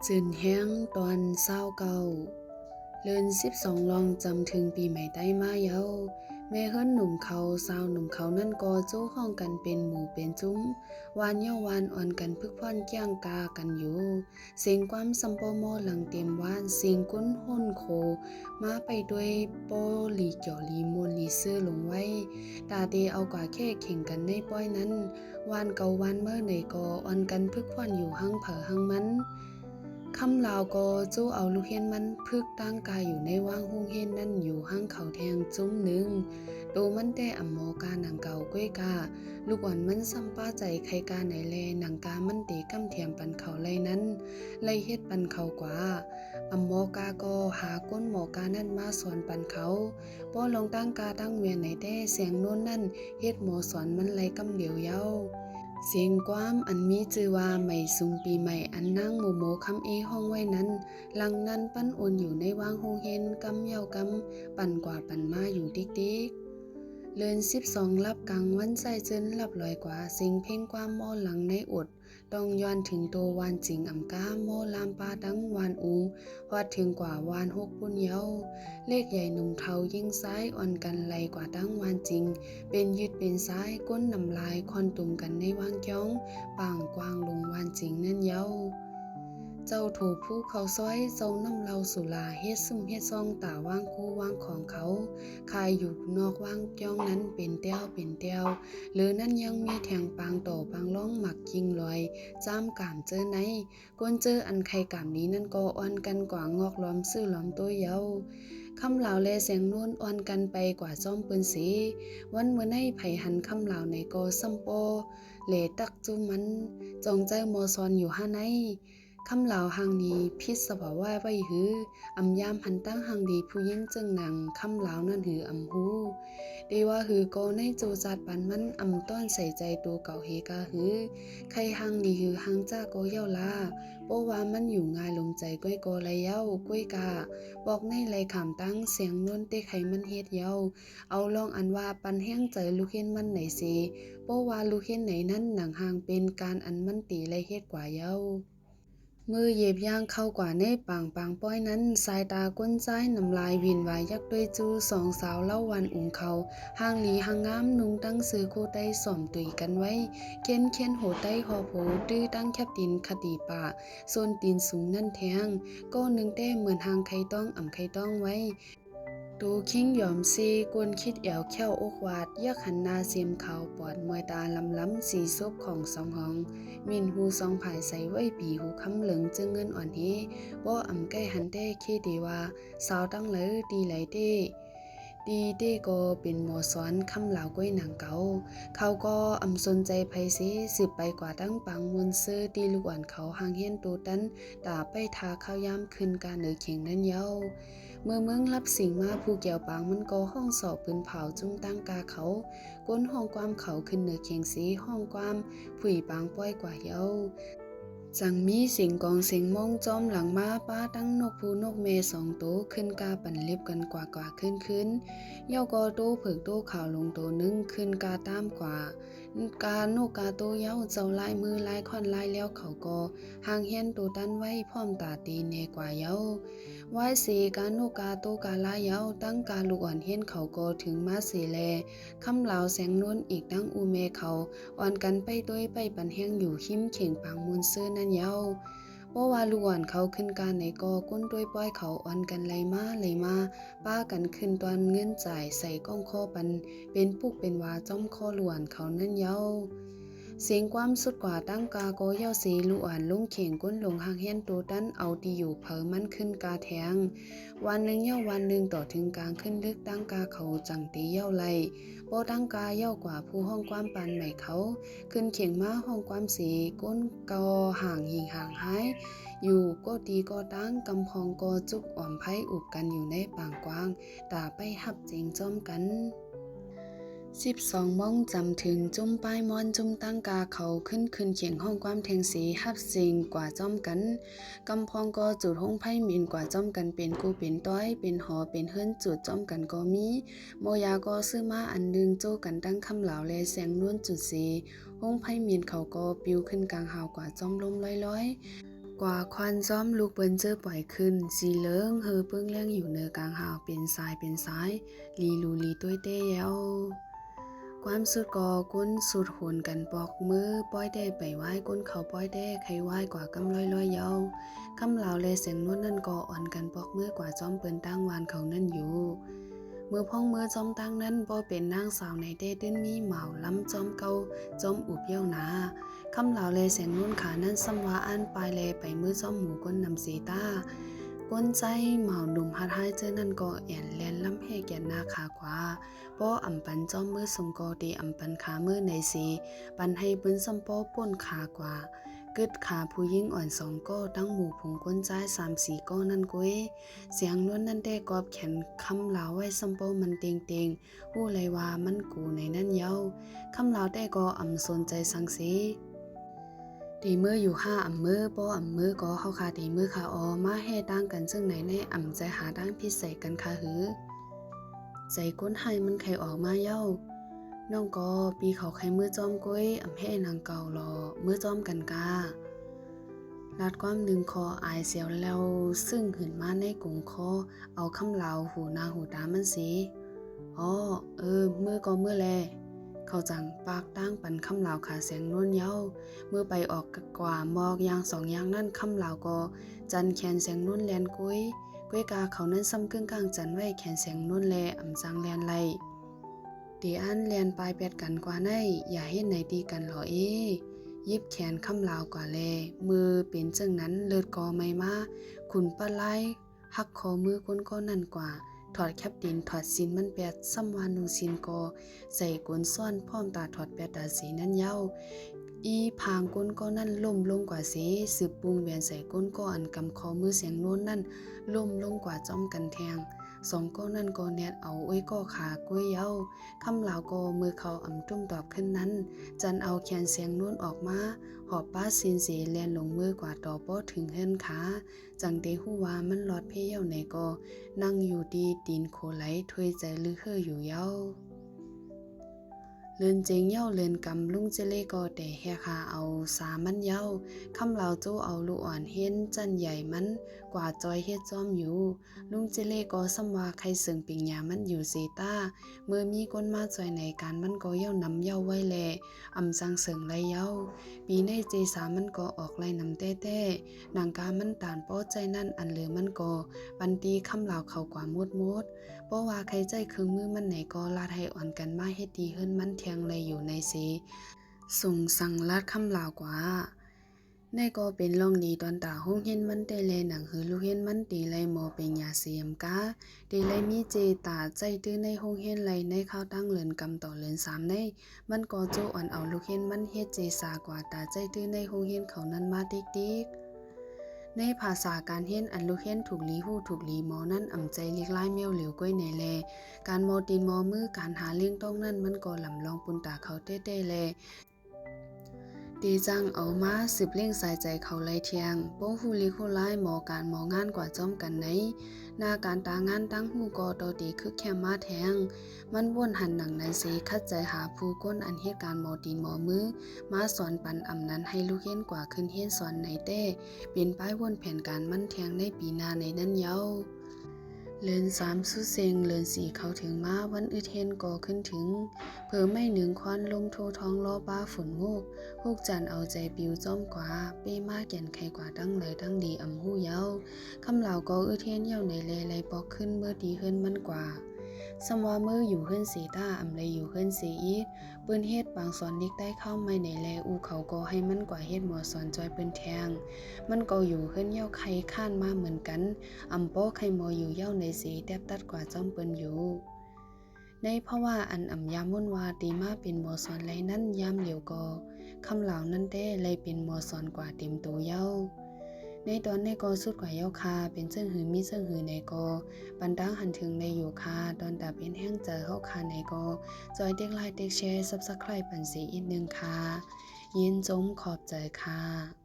จืนแห้งตอนเศร้าเก่าเลิน12ลองจำถึงปีใหม่ใต้มาเยาแม่เฮิรนหนุ่มเขาสาวหนุ่มเขานั่นก็โจ้ห้องกันเป็นหมู่เป็นจุ้มวานเย้าวานอ่อนกันพึกพ่อนเกี้ยงกากันอยู่เสียงความซัมปอมอหลังเต็มวานเสียงกุ้นห้นโคมาไปด้วยโปลีเกี่ยวลีมวนลีซื้อลงไว้ตาเตเอากว่าแค่เข่งกันในป้อยนั้นวานเก่าวานเมื่อไหนก็อ่อนกันพึกพ่อนอยู่หังเผอหังมันคำลาวก็จู้เอาลูกเห็นมันพึกตั้งกายอยู่ในว่างหุ่งเห็นนั่นอยู่ห้างเขาแทงจุ้มหนึ่งโตมันแต่อ่ำหมอกาหนังเก่าก้วยกาลูกอ่อนมันซ้ำป้าใจใครกาไหนแลหนังกามันเตะกำเทียมปันเขาไลนั้นไลเฮ็ดปันเขากว่าอ่ำหมอกาก็หาก้นหมอกานั่นมาสอนปันเขาป้อลองตั้งกาตั้งเวียนไหนแต่เสียงโน้นนั่นเฮ็ดหมอสอนมันไลกำเดียวเย้าเสียงความอันมีชื่อว่าไม่สุงปีใหม่อันนั่งโมโมคำเอห้องไว้นั้นหลังนั้นปั้นโอนอยู่ในว่างโฮงเฮนกำเยาวกำปั่นกว่าปั่นมาอยู่ติ๊กๆเลิน12ลับกลางวันใส่เจินลับลอยกว่าสิงเพ่งความมอหลังในอดต้องย้อนถึงโตวานจิงอำกาโมลามปาดังวานอูวัดถึงกว่าวานหกปุ่นเยาเลขใหญ่หนุ่มเทายิ่งซ้ายอ่อนกันไหลกว่าดังวานจริงเป็นยืดเป็นซ้ายก้นนำลายคอนตุ่มกันในวางจ้องป่างกวางลงวานจริงนั่นเยาเจ้าถูกผู้เขาซ้อยเจ้าน้ำเราสุลาเฮ็ดซุ่มเฮ็ดซองตาว่างคู่ว่างของเขาคายอยู่นอกว่างจ้องนั้นเป็นแต้วเป็นแต้วหรือนั่นยังมีแทงปางต่อปางล่องหมักยิงลอยจ้ามกามเจอไหนกวนเจออันใครกามนี้นั่นก็อ่อนกันกว่างอกล้อมซื่อล้อมตัวเยาคำเหล่าแลเสียงนวลอ่อนกันไปกว่าจ้อมปืนสีวันเมื่อในไผหันคำเหล่าในก็ซ้ำโปเหลตักจุมันจองใจมอซอนอยู่ห้าในคำเหล่าหังนี้พิษสภาวะไว้หืออำยามหันตั้งหังดีผู้ยิ่งจึงหนังคำเหล่านั่นหืออำหูเดว่าหือก็ในโจจัดปันมันอำต้อนใส่ใจตัวเก่าเฮกาหือใครหังดีหือหังจ้าก็เย้าลาเพราะว่ามันอยู่ง่ายลงใจก้อยก็เลยเย้าก้อยกาบอกในไรขำตั้งเสียงน้นเตะไขมันเฮ็ดเย้าเอาลองอันว่าปันแห้งใจลูกเห็นมันไหนสิเพราะว่าลูกเห็นไหนนั้นหนังห่างเป็นการอันมันตีไรเฮ็ดกว่าเย้ามือเหยียบย่างเข้ากว่าในปางป้อยนั้นสายตาก้นซ้ายน้ำลายวินวายยักด้วยจูสองสาวเล่าวันอุ่งเขาห่างหลีห่างงามนุงตั้งซื้อโคไต้สอมตุยกันไว้เค้นโหไต้หอโผตื้อตั้งแคบตินคติป่าโซนตีนสูงนั่นแทงก็หนึ่งเต้เหมือนหางไข่ต้องอ่ำไข่ต้องไว้ตูคิงยอมซีกวนคิดแอวแค้วอกวาดยักหันนาเสียมขาวปอดมวยตาล้ำสีซบของสองห้องมินหูสองผายใส่ไว้ปีหูคำเหลืองจึงเงินอ่อนเฮบ่อ่ำใกล้หันเต้คิดดีว่าสาวตั้งเลยดีไหลเต้ดีเต้ก็เป็นหมอสอนคำเหล่าก้อยหนังเก่าเขาก็อำสนใจไผสิสืบไปกว่าตั้งปังมวนเสื้อตีลูกอ่อนเขาหางเฮียนตูตันตาไปทาข้าวยามขึ้นการเหนือเข่งนั้นเย้าเมื่อเมืองรับสิ่งมาผู้เกี่ยวปางมันก็ห้องสอบปืนเผาจุ้งตั้งกาเขาก้นห้องความเขาขึ้นเหนือเข่งสีห้องความผุยปางป้อยกว่าเย้าจังมีเสียงกองเสียงมองจอมหลังมาป้าตั้งนกผู้นกเมสองโตขึ้นกาปั่นเล็บกันกว่าขึ้นเย้าก็โตเผือกโตข่าวลงโตนึงขึ้นกาตามกว่ากาโนกาโตเย้าเจ้าลายมือลายค่อนลายแล้วเขาก็ห่างเฮียนโตตันไว้พร้อมตาตีเนกว่าเย้าไว้สีกาโนกาโตกาลาเย้าตั้งกาลูกอ่อนเฮียนเขาก็ถึงมาเสแลคำเหล่าแสงนวลอีกตั้งอูเมเขาอ่อนกันไปด้วยไปปันแห้งอยู่หิมเข่งปางมูลเสื้อนั่นเย้าเพราะว่าลูกอ่อนเขาขึ้นการไหนก็ก้นด้วยป้อยเขาอ่อนกันเลยมาป้ากันขึ้นตอนเงินจ่ายใส่ก้องคอปันเป็นปุกเป็นวาจ้อมคอหลวนเขานั่นเย้าเสียงความสุดกว่าตั้งกาโกเย้าสีลูกอ่อนลุงเข่งก้นหลงหางเฮียนตูตันเอาดีอยู่เผอมันขึ้นกาแทงวันหนึ่งเย้าวันหนึ่งต่อถึงกลางขึ้นลึกตั้งกาเขาจังตีเย้าไลโปตั้งกาเย้ากว่าผู้ห้องความปันใหม่เขาขึ้นเข่งมาห้องความสีก้นกอห่างหิงห่างหายอยู่ก็ดีก็ตั้งกำพองก็จุกอ่อมไผ่อุบกันอยู่ในปางกว้างตาไปหับเจงจ้อมกัน12มองจำถึงจุ้มป้ายมอนจุ้มตั้งกาเขาขึ้นเขียงห้องความแทงสีหับสิงกว่าจ้อมกันกำพองก็จุดห้องไพ่เมียนกว่าจ้อมกันเป็นกูเป็นต้อยเป็นหอเป็นเฮิรนจุดจ้อมกันก็มีโมยาก็ซื้อมาอันนึงโจ้กันตั้งคำเหล่าแลแสงนวลจุดสีห้องไพ่เมียนเขาก็ปิวขึ้นกลางหาวกว่าจ้อมลมลอยๆ กว่าควันซ้อมลูกเปิ้นเจอปล่อยขึ้นสีเหลืองเฮอเปิ้งเลี้ยงอยู่เนือกลางหาวเป็นสายลีลูลีต้วยเต้เย้าความสุดก่อก้นสุดโหนกันปอกมือป้อยเต้ไปไหว้ก้นเขาป้อยเต้ใครไหว้กว่ากำลอยเย้าคำเหล่าเลยเสียงนวลนั่นก่ออ่อนกันปอกมือกว่าจอมเปิ้นตั้งวานเขานั่นอยู่เมื่อพ่องมือจอมตั้งนั้นบ่เป็นนางสาวในเต้ตื้นมีเหมาล้ำจอมเก่าจอมอุบเย้าหนาคำเหล่าเลยเสียงนุ่นขานั้นซ้ำว่าอันปลายเลไปมือจอมหมูก้นนำสีตาก้นใจเหมาหนุ่มฮัดหายเจอนั่นก็แอนแลนล้ำเฮแก่นหน้าขากว่าป้ออ่ำปันจอมมือสงกอดีอ่ำปันขามือในสีปันให้ปืนซ้ำป้อป่นขากว่ากึดขาผู้ยิ่งอ่อนสองก็ตั้งหมู่ผงก้นใจ3-4ก็นั่นก้วยเสียงนวลนั่นได้กอบแขนคำเหลาไว้ซ้ำป้อมันเต็งผู้ไรว่ามันกูในนั่นเย้าคำเหลาได้ก็อ่ำสนใจสังสีตีมืออยู่ห้าอ่ำมือป้ออ่ำมือก็เข้าคาตีมือขาออมาให้ตั้งกันซึ่งไหนในอ่ำใจหาตั้งพิเศษกันคาหือใจก้นให้มันไขออกมาเย้าน้องก็ปีเขาไขมือจอมก้วยอ่ำให้นางเก่าหล่อมือจอมกันกาลัดความดึงคออายเสียวแล้วซึ่งหืนมาในกงคอเอาคำเหลาหูนาหูตามันสิอ๋อมือก็มือแลเขาจังปากตั้งปันคำเหลาขาเสียงนุ่นเย้าเมื่อไปออกกว่าหมอกยางสองยางนั่นคำเหลาก็จันแขนเสียงนุ่นแลนกุ้ยกาเขานั้นซ้ำกึ่งกลางจันไว้แขนเสียงนุ่นแลอ่ำจังแลนไลตีอันแลนปลายเป็ดกันกว่าในอย่าเห็นไหนตีกันหรอยิบแขนคำเหลากว่าแลมือเป็นจังนั้นเลิศกอไม่มาขุนปลาไหลหักคอมือก้นก็นั่นกว่าถอดแคปดินถอดสินมันแปดซ้ำวานุสินกอใส่ก้นซ่อนพร้อมตาถอดแปดตาสีนั่นเย้าอีพางก้นก็นั่นล่มลงกว่าสีสืบปุงแหวนใส่ก้นก็อันกำคอมือเสียงโน้นนั่นล่มลงกว่าจ้อมกันแทงสองก็นั่นก็แนดเอาไว้ก็ขาก้วยเย้าคำเหล่าก็มือเขาอ่ำตุ้มตอบขึ้นนั้นจันเอาแขนเสียงโน้นออกมาหอบป้าสินเสแลนลงมือกว่าต่อป้อถึงเฮินขาจังเตหูว่ามันหลอดเพเย้าไหนก็นั่งอยู่ดีตีนโคไหลถวยใจลือเฮออยู่เย้าเลินเจงเย้าเลินกำลุงเจเล่ก็แต่แฮคาเอาสามันเย้าคำเหล่าโจเอาลูอ่อนเห็นจันใหญ่มันกว่าจอยเฮ็ดจอมอยู่ลุงเจเล่ก็ซ้ำว่าใครเสึงปิงยามันอยู่เซตาเมื่อมีคนมาจอยในการมันก็เย้านำเย้าไว้แลอำจังเสึงไรเย้าปีในเจสามันก็ออกไล่นำแต้นางกามันตานป้อใจนั่นอันเหลือมันก็ปันตีคำเหล่าเขากว่ามุดเพราะว่าใครใจเครื่องมือมันไหนก็ลาดให้อ่อนกันมาเฮ็ดดีเฮิรนมันเทียงเลยอยู่ในสีส่งสั่งลาดคำลาวกว่าในก็เป็นล่องดีตอนตาห้องเห็นมันเตเลหนังหือลูกเห็นมันตีไลหมอเป็นยาเสียมกาตีไลมีเจตาใจตื้อในห้องเห็นไลในข้าวตั้งเลินกำต่อเลิน3ในมันก็โจอ่อนเอาลูกเห็นมันเฮ็ดเจสากว่าตาใจตื้อในห้องเห็นเขานั้นมาติ๊กในภาษาการเห็นอันลูกเห็นถูกลีหู้ถูกลีหมอนั่นอ่ำใจเลีกไล่เมียวเหลียวก้อยไหนแลการมอตีนมอมือการหาเลี้ยงต้องนั่นมันก็ลำลองปุนตาเขาเต้แลตีจังเอามาสืบเล่งสายใจเขาไล่เทียงโป้ฮูลีคูไล่หมอการหมองานกว่าจ้อมกันไหนหน้าการตางานตั้งหูกอตอตีคือแค่มาแทงมันวนหันหนังนั้นสีคัดใจหาผู้ก้นอันเหตุการณ์หมอตีนหมอมือมาสอนปันอำนั้นให้ลูกเห็นกว่าขึ้นเห็นสอนในเต้เป็นป้ายวนแผนการมันแทงในปีหน้าในนั้นเย้าเลือน3สุเซงเลือน4เขาถึงมาวันอึดเห็นก่อขึ้นถึงเพิ่มไม่หนึ่งควันลมโทท้องล้อป้าฝนมูกพวกจันเอาใจปิวจ้อมกว่าเป้มากแก่นไขกว่าตั้งเลยตั้งดีอำหู้เย้าคำเหล่าก็อึดเห็นเย้าในเลปอกขึ้นเมื่อดีเฮิรนมันกว่าสมว่ามืออยู่เฮิรนสีตาอำเลยอยู่เฮิรนสีอีกเปิ้นเฮ็ดบางสอนเด็กได้เข้าไม่ในแลอูเขาก็ให้มันกว่าเฮ็ดหมอสอนจอยเปิ้นแทงมันก็อยู่เฮิรนเย้าใครข้านมาเหมือนกันอำป้อใครหมออยู่เย้าในสีแทบตัดกว่าจ้อมเปิ้นอยู่ในเพราะว่าอันอำยามมุ่นว่าตีมาเป็นหมอสอนไรนั้นยามเหลียวก็คำเหล่านั้นเต้เลยเป็นหมอสอนกว่าเต็มตัวเย้าในตอนในก็สุดกว่าเย้าคาเป็นเจิ้งหือมีเจิ้งหือในก็ปันดังหันถึงในอยู่คาตอนตาเป็นแห้งเจอเข้าคาในก็จอยเด็กไลค์เด็กแชร์ Subscribe ปันสีอีกนึงค่ะยินจมขอบใจค่ะ